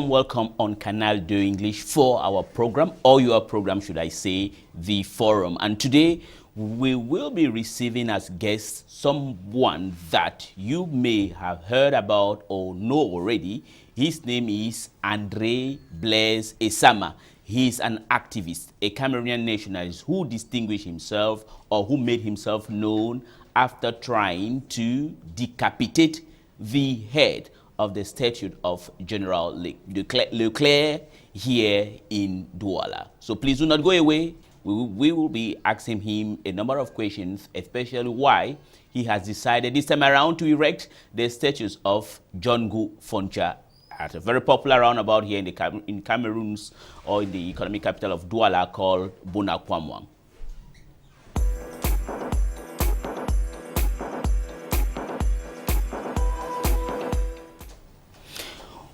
warm welcome on Canal Do English for our program, or your program, should I say, The Forum. And today, we will be receiving as guest someone that you may have heard about or know already. His name is Andre Blaise Essama. He is an activist, a Cameroonian nationalist who distinguished himself or who made himself known after trying to decapitate the head of the statue of General Leclerc here in Douala. So please do not go away. We will be asking him a number of questions, especially why he has decided this time around to erect the statues of Foncha at a very popular roundabout here in Cameroon's or in the economic capital of Douala called Bonakwamwang.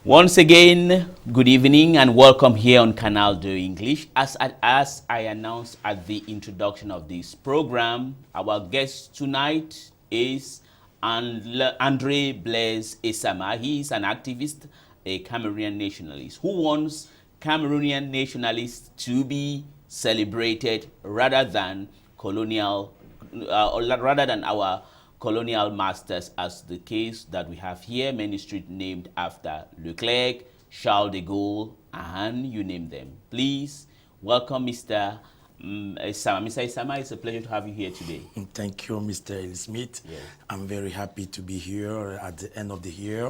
Once again, good evening and welcome here on Canal Do English. As I announced at the introduction of this program, our guest tonight is Andre Blaise Essama. He is an activist, a Cameroonian nationalist who wants Cameroonian nationalists to be celebrated rather than colonial, rather than our colonial masters, as the case that we have here, many streets named after Leclerc, Charles de Gaulle, and you name them. Please welcome Mr. Essama. Mr. Essama, it's a pleasure to have you here today. Thank you, Mr. Elie Smith. Yes. I'm very happy to be here at the end of the year,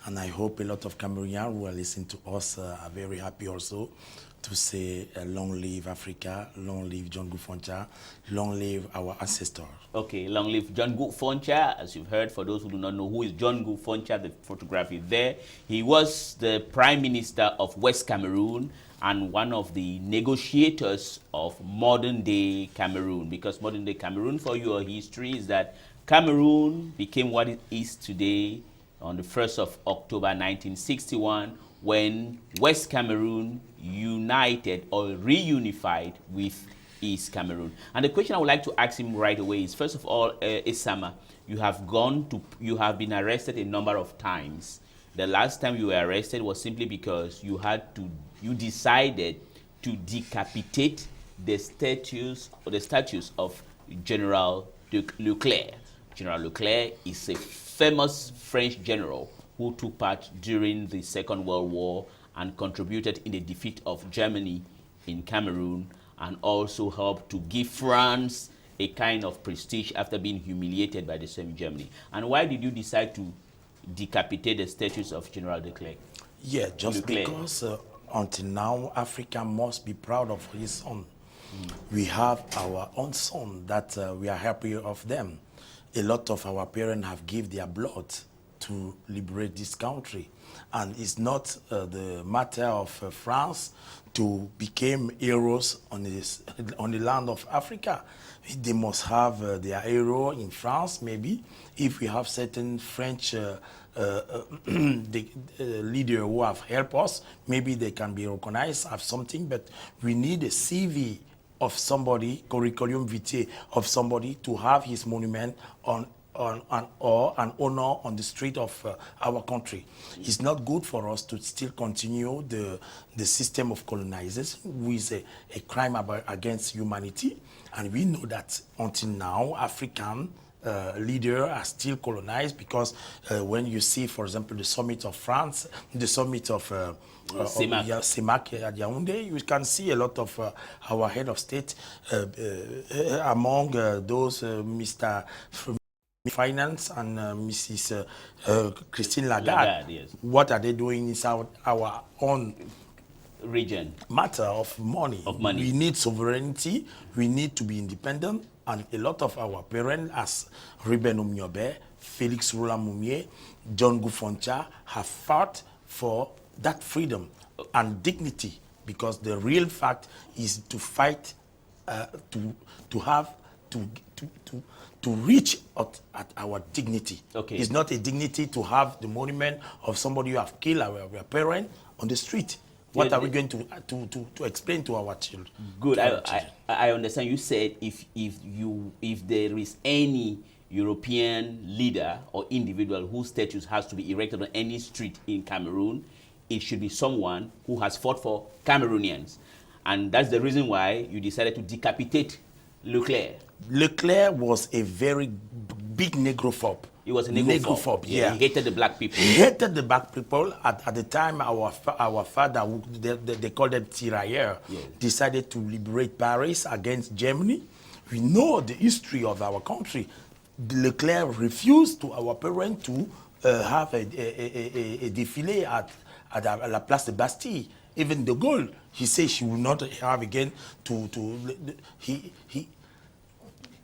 and I hope a lot of Cameroonians who are listening to us are very happy also to say long live Africa, long live Foncha, long live our ancestors. Okay, long live Foncha. As you've heard, for those who do not know who is Foncha, the photograph is there. He was the Prime Minister of West Cameroon and one of the negotiators of modern-day Cameroon. Because modern-day Cameroon, for your history, is that Cameroon became what it is today on the 1st of October 1961, when West Cameroon united or reunified with East Cameroon. And the question I would like to ask him right away is, first of all, Essama, you have been arrested a number of times. The last time you were arrested was simply because you decided to decapitate the statues of General Leclerc. General Leclerc is a famous French general who took part during the Second World War and contributed in the defeat of Germany in Cameroon, and also helped to give France a kind of prestige after being humiliated by the same Germany. And why did you decide to decapitate the statues of General Leclerc? Yeah, just because until now, Africa must be proud of his son. We have our own son that we are happy of them. A lot of our parents have given their blood to liberate this country. And it's not the matter of France to become heroes on the land of Africa. They must have their hero in France, maybe. If we have certain French leader who have helped us, maybe they can be recognized, have something, but we need a CV of somebody, curriculum vitae of somebody to have his monument or an honor on the street of our country. It's not good for us to still continue the system of colonization, which is a crime against humanity. And we know that until now, African leaders are still colonized, because when you see, for example, the summit of France, the summit of CEMAC at Yaoundé, you can see a lot of our head of state among those Mr. Finance and Mrs. Christine Lagarde. Yes. What are they doing inside our own region? Matter of money. We need sovereignty. We need to be independent. And a lot of our parents, as Ruben Omniobe, Felix Roland-Moumier, Foncha, have fought for that freedom and dignity, because the real fact is to fight to reach at our dignity. Okay. It's not a dignity to have the monument of somebody who have killed our parent on the street. What are we going to explain to our children? Good. I understand. You said if there is any European leader or individual whose statues has to be erected on any street in Cameroon, it should be someone who has fought for Cameroonians. And that's the reason why you decided to decapitate Leclerc. Leclerc was a very big negrophobe. He was a negrophobe. Yeah. He hated the black people. He hated the black people. At the time, our father, they called them tirailleurs, decided to liberate Paris against Germany. We know the history of our country. Leclerc refused to our parents to have a défilé at la Place de Bastille. Even de Gaulle, he said she will not have again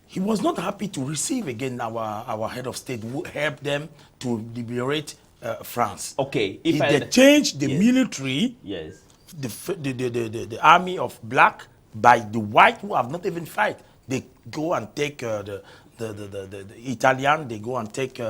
he was not happy to receive again our head of state who helped them to liberate France. Okay. If they changed the military, the army of black by the white who have not even fight. They go and take the Italian, they go and take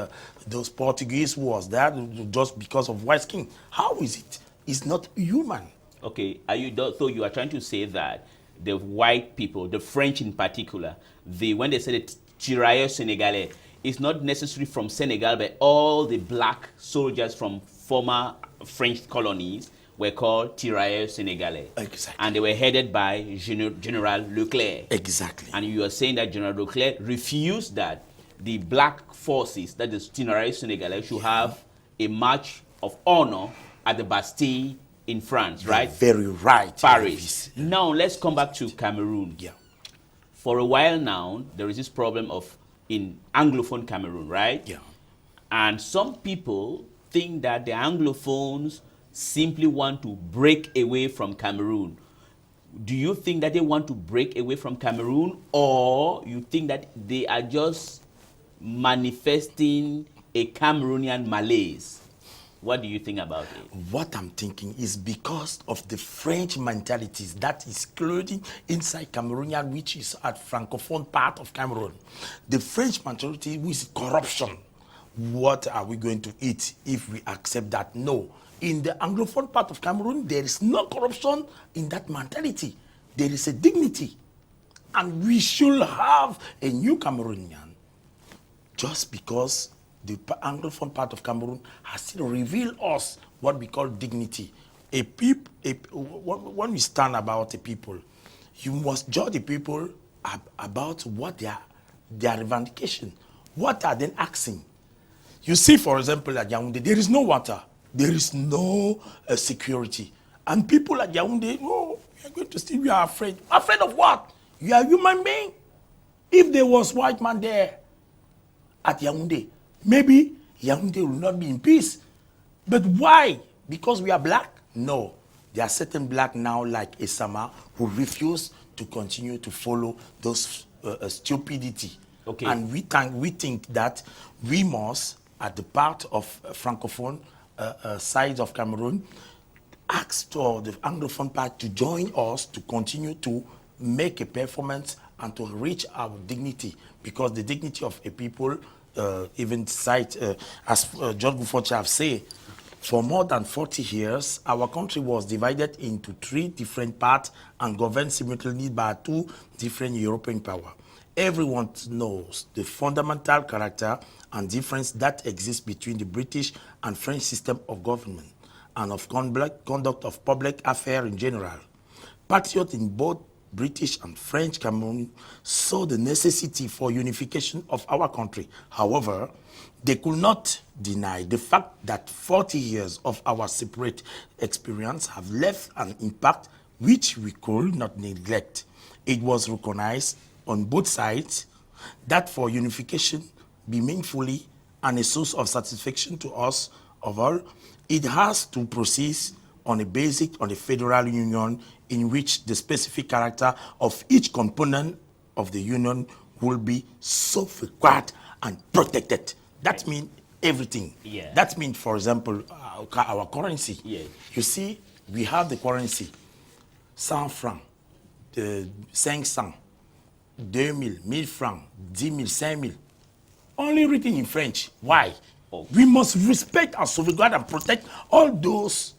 those Portuguese who was there just because of white skin. How is it? It's not human. Okay, so you are trying to say that the white people, the French in particular, when they say the tirailleurs sénégalais, it's not necessarily from Senegal, but all the black soldiers from former French colonies were called tirailleurs sénégalais. Exactly. And they were headed by General Leclerc. Exactly. And you are saying that General Leclerc refused that the black forces, that is tirailleurs sénégalais, should have a march of honor at the Bastille in France, right? Very right. Paris. Now let's come back to Cameroon. Yeah. For a while now, there is this problem in Anglophone Cameroon, right? Yeah. And some people think that the Anglophones simply want to break away from Cameroon. Do you think that they want to break away from Cameroon, or you think that they are just manifesting a Cameroonian malaise? What do you think about it? What I'm thinking is because of the French mentalities that is including inside Cameroonian, which is at Francophone part of Cameroon. The French mentality with corruption. What are we going to eat if we accept that? No. In the Anglophone part of Cameroon, there is no corruption in that mentality. There is a dignity. And we should have a new Cameroonian just because the Anglophone part of Cameroon has still revealed us what we call dignity. When we stand about a people, you must judge the people about what their revendication. What are they asking? You see, for example, at Yaoundé, there is no water. There is no security. And people at Yaoundé, oh, we are going to steal, we are afraid. Afraid of what? You are a human being. If there was white man there at Yaoundé, maybe Yaoundé will not be in peace. But why? Because we are black? No. There are certain black now like Essama who refuse to continue to follow those stupidity. Okay. And we think that we must, at the part of Francophone side of Cameroon, ask for the Anglophone part to join us to continue to make a performance and to reach our dignity. Because the dignity of a people, even cite, as John Foncha have said, for more than 40 years, our country was divided into 3 different parts and governed simultaneously by 2 different European powers. Everyone knows the fundamental character and difference that exists between the British and French system of government and of conduct of public affairs in general. Patriots in both British and French Cameroon saw the necessity for unification of our country. However, they could not deny the fact that 40 years of our separate experience have left an impact which we could not neglect. It was recognized on both sides that for unification be meaningfully and a source of satisfaction to us of all, it has to proceed on a federal union in which the specific character of each component of the union will be safeguarded and protected. That means everything. Yeah. That means, for example, our currency. Yeah. You see, we have the currency, 100 francs, 500, 2000, 1000 francs, 10 000, 5000. Only written in French. Why? Oh. We must respect and salvaguard and protect all those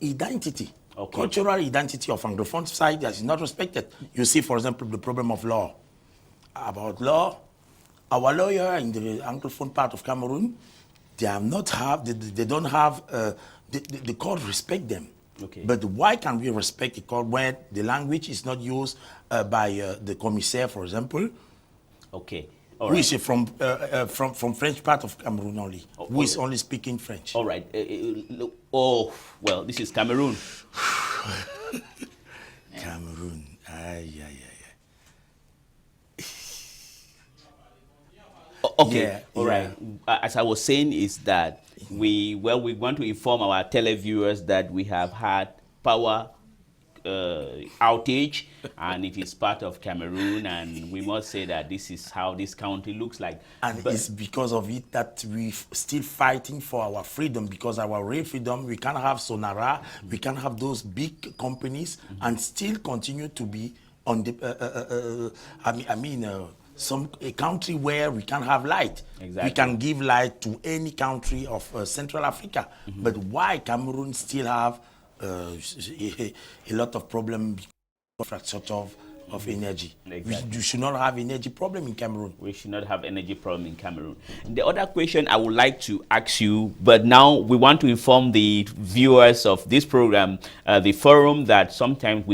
identity. Okay. Cultural identity of Anglophone side that is not respected. You see, for example, the problem of law. About law, our lawyer in the Anglophone part of Cameroon, they don't have the court respect them. Okay. But why can we respect the court when the language is not used by the commissaire, for example? Okay. All Who right. is from French part of Cameroon only? Who is only speaking French? All right. Oh, well, this is Cameroon. Cameroon. Okay. Yeah, All right. As I was saying, is that we want to inform our televiewers that we have had power outage, and it is part of Cameroon, and we must say that this is how this country looks like. And it's because of it that we still fighting for our freedom, because our real freedom, we can't have Sonara, we can't have those big companies, and still continue to be on the, a country where we can have light. Exactly. We can give light to any country of Central Africa. But why Cameroon still have a lot of problems because of energy? Exactly. We should not have energy problem in Cameroon. We should not have energy problem in Cameroon. The other question I would like to ask you, but now we want to inform the viewers of this program, the forum, that sometimes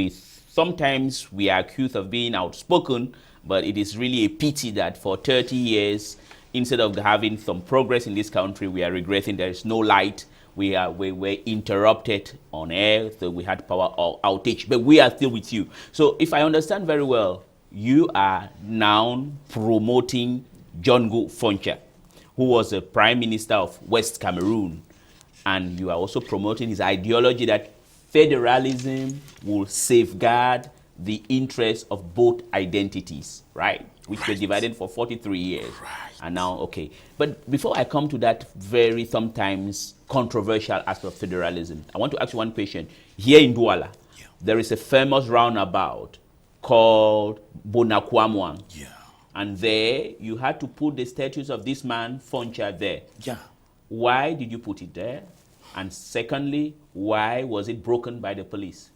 we are accused of being outspoken, but it is really a pity that for 30 years, instead of having some progress in this country, we are regretting there is no light. We were interrupted on air, so we had power outage, but we are still with you. So if I understand very well, you are now promoting John Foncha, who was the Prime Minister of West Cameroon, and you are also promoting his ideology that federalism will safeguard the interests of both identities, right? Which were divided for 43 years. Right. And now, okay. But before I come to that very sometimes controversial aspect of federalism, I want to ask you one question. Here in Douala, there is a famous roundabout called Bonakwamwang. Yeah. And there, you had to put the statues of this man, Foncha, there. Yeah. Why did you put it there? And secondly, why was it broken by the police?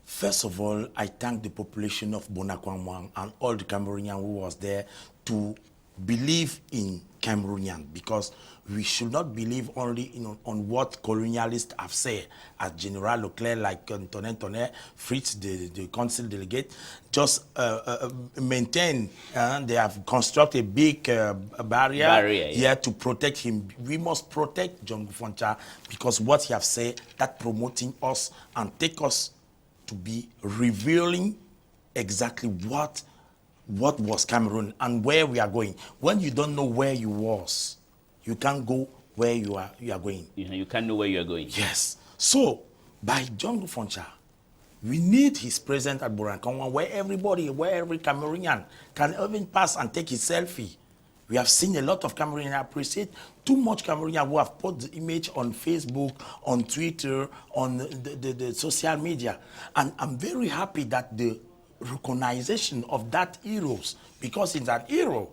First of all, I thank the population of Bonakwamwang and all the Cameroonians who was there to believe in Cameroonian, because we should not believe only on what colonialists have said, as General Leclerc, like Antonin Tonnerre, Fritz, the council delegate, just maintain, they have constructed a big barrier here to protect him. We must protect John Foncha, because what he has said, that promoting us and take us to be revealing exactly what was Cameroon and where we are going. When you don't know where you was, you can't go where you are going. You can't know where you are going. Yes. So, by John Foncha, we need his presence at Bonakwamwang, where every Cameroonian can even pass and take his selfie. We have seen a lot of Cameroonians appreciate too much Cameroonians who have put the image on Facebook, on Twitter, on the social media. And I'm very happy that the recognition of that heroes, because he's an hero.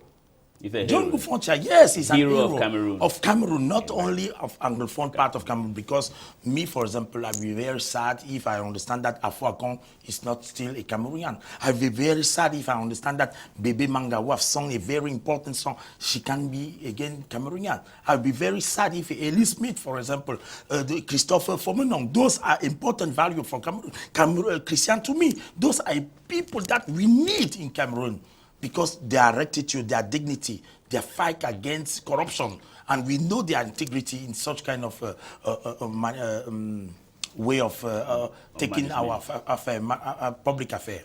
John Foncha, yes, he's a hero of Cameroon, not only of Anglophone part of Cameroon. Because me, for example, I'd be very sad if I understand that Afuakon is not still a Cameroonian. I'd be very sad if I understand that Bebe Manga, who have sung a very important song, she can be again Cameroonian. I'd be very sad if Elie Smith, for example, Christopher Fomenong, those are important value for Cameroon. Christian, to me, those are people that we need in Cameroon, because their rectitude, their dignity, their fight against corruption, and we know their integrity in such kind of way of taking our public affair.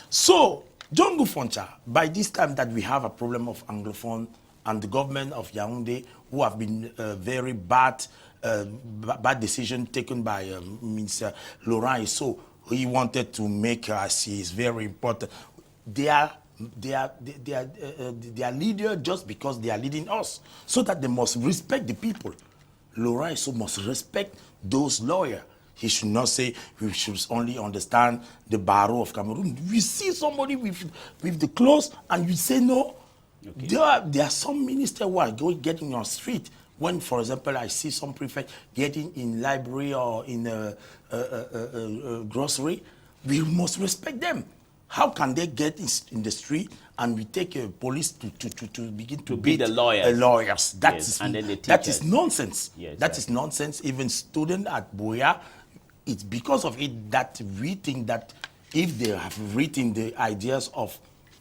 So, John Foncha, by this time that we have a problem of Anglophone and the government of Yaoundé, who have been very bad decision taken by Minister Laurent Esso, he wanted to make us, is very important. They are leader just because they are leading us, so that they must respect the people. Laurent Esso must respect those lawyers. He should not say we should only understand the barrow of Cameroon. We see somebody with the clothes and you say no. Okay. There are some ministers who are getting on street. When, for example, I see some prefect getting in library or in a grocery, we must respect them. How can they get in the street and we take a police to begin to be beat the lawyers? Lawyers. That Yes, is and then the that is teachers. nonsense. Yes, that right. is nonsense. Even students at Boya, it's because of it that we think that if they have written the ideas of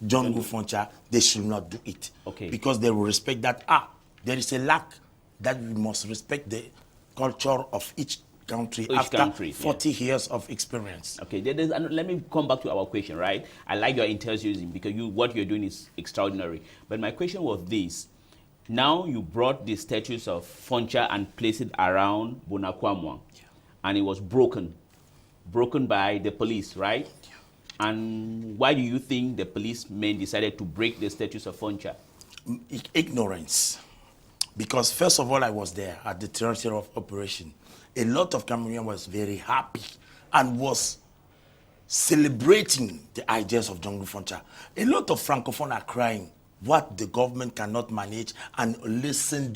John Foncha, they should not do it. Okay. Because they will respect that, there is a lack, that we must respect the culture of each country after 40 years of experience. Okay, let me come back to our question, right? I like your enthusiasm because what you're doing is extraordinary. But my question was this. Now you brought the statues of Foncha and placed it around Bonakwamwang, and it was broken by the police, right? And why do you think the policemen decided to break the statues of Foncha? Ignorance. Because first of all, I was there at the theater of operation. A lot of Cameroonians was very happy and was celebrating the ideas of John Foncha. A lot of Francophones are crying what the government cannot manage and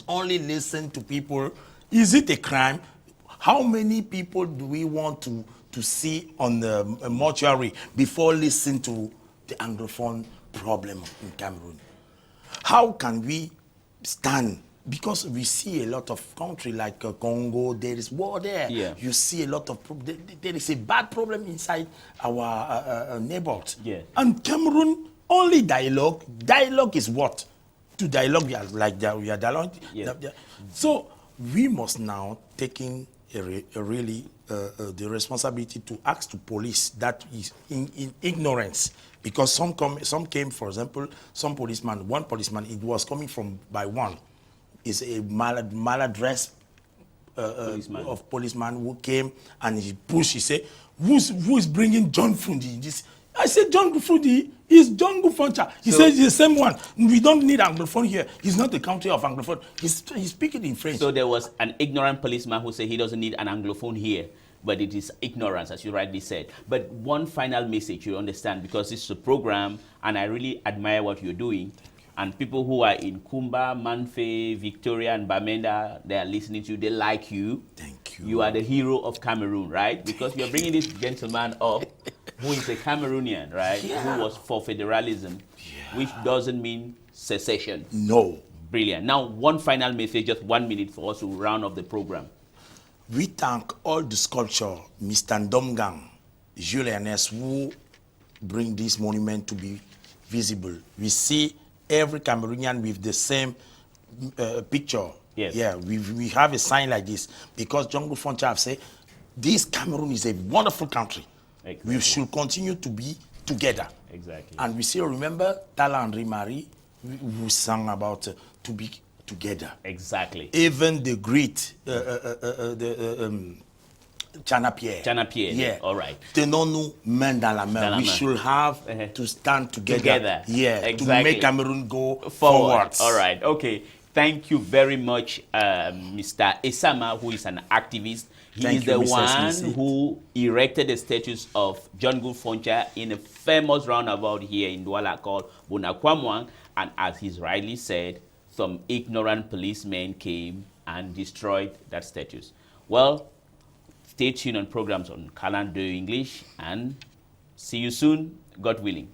only listen to people. Is it a crime? How many people do we want to see on the mortuary before listening to the Anglophone problem in Cameroon? How can we stand? Because we see a lot of countries like Congo, there is war there. Yeah. You see a lot of there is a bad problem inside our neighbors. Yeah. And Cameroon, only dialogue. Dialogue is what? To dialogue, we are dialogue. Yeah. So we must now taking really the responsibility to ask the police that is in ignorance. Because some came, for example, one policeman, it was coming from by one. Is a maladressed policeman who came and he pushed. He said, "Who's bringing John Fundi?" This I said, "John Fundi is John Foncha." He said, "He's the same one. We don't need Anglophone here. He's not the country of Anglophone. He's speaking in French." So there was an ignorant policeman who said he doesn't need an Anglophone here. But it is ignorance, as you rightly said. But one final message, you understand, because this is a program, and I really admire what you're doing. And people who are in Kumba, Manfe, Victoria, and Bamenda, they are listening to you. They like you. Thank you. You are the hero of Cameroon, right? Because you're bringing this gentleman up who is a Cameroonian, right? Yeah. Who was for federalism, which doesn't mean secession. No. Brilliant. Now, one final message, just 1 minute for us to round off the program. We thank all the sculpture, Mr. Ndomgang, Jules Ernest, who bring this monument to be visible. We see every Cameroonian with the same picture. Yes. Yeah, we have a sign like this because John Foncha have said, this Cameroon is a wonderful country. Exactly. We should continue to be together. Exactly. And we still remember Tala Henri Marie, who sang about to be together. Exactly. Even the great Chana Pierre. Yeah. All right. Tenons-nous main dans la main. We should have to stand together. Yeah. Exactly. To make Cameroon go forward. All right. Okay. Thank you very much, Mr. Essama, who is an activist. He is the one who erected the statues of John Foncha in a famous roundabout here in Douala called Bonakwamwang. And as he's rightly said, some ignorant policemen came and destroyed that statues. Well, stay tuned on programs on Canal English and see you soon, God willing.